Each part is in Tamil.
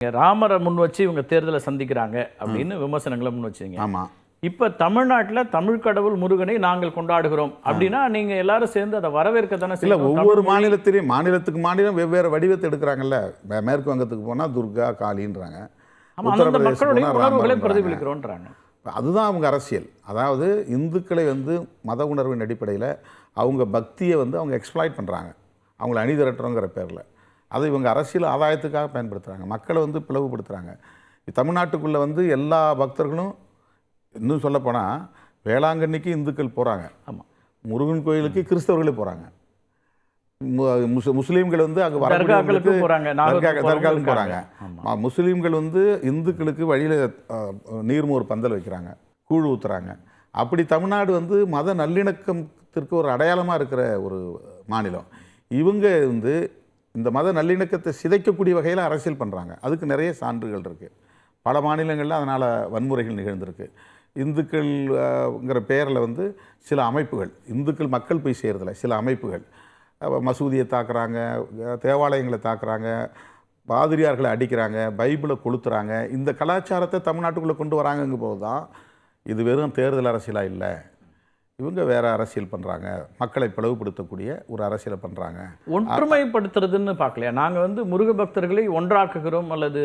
ராமரை முன் வச்சு இவங்க தேர்தலை சந்திக்கிறாங்க அப்படின்னு விமர்சனங்களை முன் வச்சீங்க. ஆமா. இப்ப தமிழ்நாட்டில் தமிழ் கடவுள் முருகனை நாங்கள் கொண்டாடுகிறோம் அப்படின்னா நீங்க எல்லாரும் சேர்ந்து அதை வரவேற்க தானே? இல்ல, ஒவ்வொரு மாநிலத்திலையும் மாநிலத்துக்கு மாநிலம் வெவ்வேறு வடிவத்தை எடுக்கிறாங்கல்ல. மேற்கு வங்கத்துக்கு போனா துர்கா காளின்றாங்க, மக்களுடைய உணர்வுகளை பிரதிபலிக்கிறோன்றாங்க. அதுதான் அவங்க அரசியல். அதாவது இந்துக்களை மத உணர்வின் அடிப்படையில் அவங்க பக்தியை அவங்க எக்ஸ்ப்ளாய்ட் பண்ணுறாங்க, அவங்கள அணி திரட்டுறோங்கிற பேரில். அதை இவங்க அரசியல் ஆதாயத்துக்காக பயன்படுத்துகிறாங்க, மக்களை பிளவுபடுத்துகிறாங்க. தமிழ்நாட்டுக்குள்ளே எல்லா பக்தர்களும், இன்னும் சொல்லப்போனால் வேளாங்கண்ணிக்கு இந்துக்கள் போகிறாங்க, ஆமாம், முருகன் கோயிலுக்கு கிறிஸ்தவர்களே போகிறாங்க, முஸ்லீம்கள் அங்கே தர்காவுக்கு போகிறாங்க, முஸ்லீம்கள் இந்துக்களுக்கு வழியில் நீர்மோர் பந்தல் வைக்கிறாங்க, கூழ் ஊற்றுறாங்க. அப்படி தமிழ்நாடு மத நல்லிணக்கத்திற்கு ஒரு அடையாளமாக இருக்கிற ஒரு மாநிலம். இவங்க இந்த மத நல்லிணக்கத்தை சிதைக்கக்கூடிய வகையில் அரசியல் பண்ணுறாங்க. அதுக்கு நிறைய சான்றுகள் இருக்குது. பல மாநிலங்களில் அதனால் வன்முறைகள் நிகழ்ந்திருக்கு. இந்துக்கள்ங்கிற பேரில் சில அமைப்புகள், இந்துக்கள் மக்கள் போய் செய்கிறதில்ல, சில அமைப்புகள் மசூதியை தாக்குறாங்க, தேவாலயங்களை தாக்குறாங்க, பாதிரியார்களை அடிக்கிறாங்க, பைபிளை கொளுத்துறாங்க. இந்த கலாச்சாரத்தை தமிழ்நாட்டுக்குள்ளே கொண்டு வராங்கங்கும் போது தான் இது வெறும் தேர்தல் அரசியலாக இல்லை, இவங்க வேறு அரசியல் பண்ணுறாங்க, மக்களை பிளவுபடுத்தக்கூடிய ஒரு அரசியலை பண்ணுறாங்க. ஒற்றுமைப்படுத்துறதுன்னு பார்க்கலையா? நாங்கள் முருக பக்தர்களை ஒன்றாக்குகிறோம் அல்லது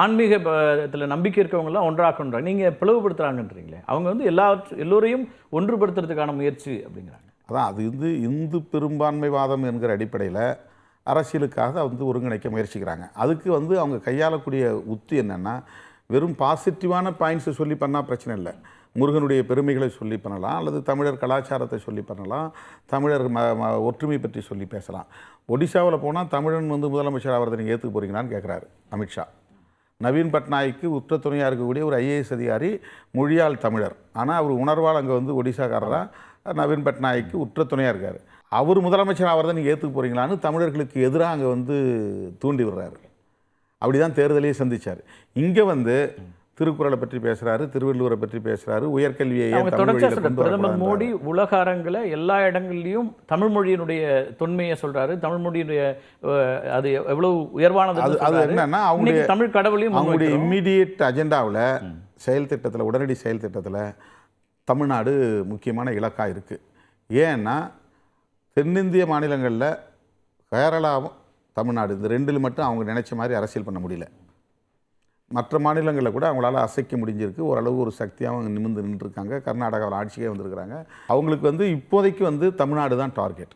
ஆன்மீகத்தில் நம்பிக்கை இருக்கவங்களாம் ஒன்றாக்குன்றாங்க, நீங்கள் பிளவுபடுத்துகிறாங்கன்றீங்களே. அவங்க எல்லோரையும் ஒன்றுபடுத்துறதுக்கான முயற்சி அப்படிங்கிறாங்க. அதான் அது இந்து பெரும்பான்மைவாதம் என்கிற அடிப்படையில் அரசியலுக்காக ஒருங்கிணைக்க முயற்சிக்கிறாங்க. அதுக்கு அவங்க கையாளக்கூடிய உத்தி என்னென்னா, வெறும் பாசிட்டிவான பாயிண்ட்ஸை சொல்லி பண்ணால் பிரச்சனை இல்லை. முருகனுடைய பெருமைகளை சொல்லி பண்ணலாம், அல்லது தமிழர் கலாச்சாரத்தை சொல்லி பண்ணலாம், தமிழர் ஒற்றுமை பற்றி சொல்லி பேசலாம். ஒடிசாவில் போனால் தமிழன் முதலமைச்சர் ஆகிறத நீங்கள் ஏற்றுக்க போகிறீங்களான்னு கேட்குறாரு அமித்ஷா. நவீன் பட்நாயக்கு உற்ற துணையாக இருக்கக்கூடிய ஒரு ஐஏஎஸ் அதிகாரி, மொழியால் தமிழர், ஆனால் அவர் உணர்வால் அங்கே ஒடிசாக்காரராக நவீன் பட்நாயக்கு உற்ற துணையாக இருக்கார். அவர் முதலமைச்சர் ஆகிறத நீங்கள் ஏற்றுக்க போகிறீங்களான்னு தமிழர்களுக்கு எதிராக அங்கே தூண்டி விடுறாரு. அப்படி தான் தேர்தலையே சந்தித்தார். இங்கே திருக்குறளை பற்றி பேசுகிறாரு, திருவள்ளுவரை பற்றி பேசுகிறாரு, உயர்கல்வியை. பிரதமர் மோடி உலக அரங்கில் எல்லா இடங்கள்லையும் தமிழ் மொழியினுடைய தொன்மையை சொல்கிறாரு, தமிழ் மொழியினுடைய அது எவ்வளவு உயர்வானது. அது என்னன்னா, அவங்களுடைய தமிழ் கடவுளையும் அவங்களுடைய இம்மீடியட் அஜெண்டாவில், செயல் திட்டத்தில், உடனடி செயல் திட்டத்தில் தமிழ்நாடு முக்கியமான இலக்காக இருக்குது. ஏன்னா தென்னிந்திய மாநிலங்களில் கேரளாவும் தமிழ்நாடு, இந்த ரெண்டில் மட்டும் அவங்க நினச்ச மாதிரி அரசியல் பண்ண முடியல. மற்ற மாநிலங்களில் கூட அவங்களால அசைக்க முடிஞ்சிருக்கு, ஓரளவு ஒரு சக்தியாக அவங்க நிமிர்ந்து நின்றுருக்காங்க. கர்நாடகாவில் ஆட்சியே வந்திருக்கிறாங்க. அவங்களுக்கு இப்போதைக்கு தமிழ்நாடு தான் டார்கெட்.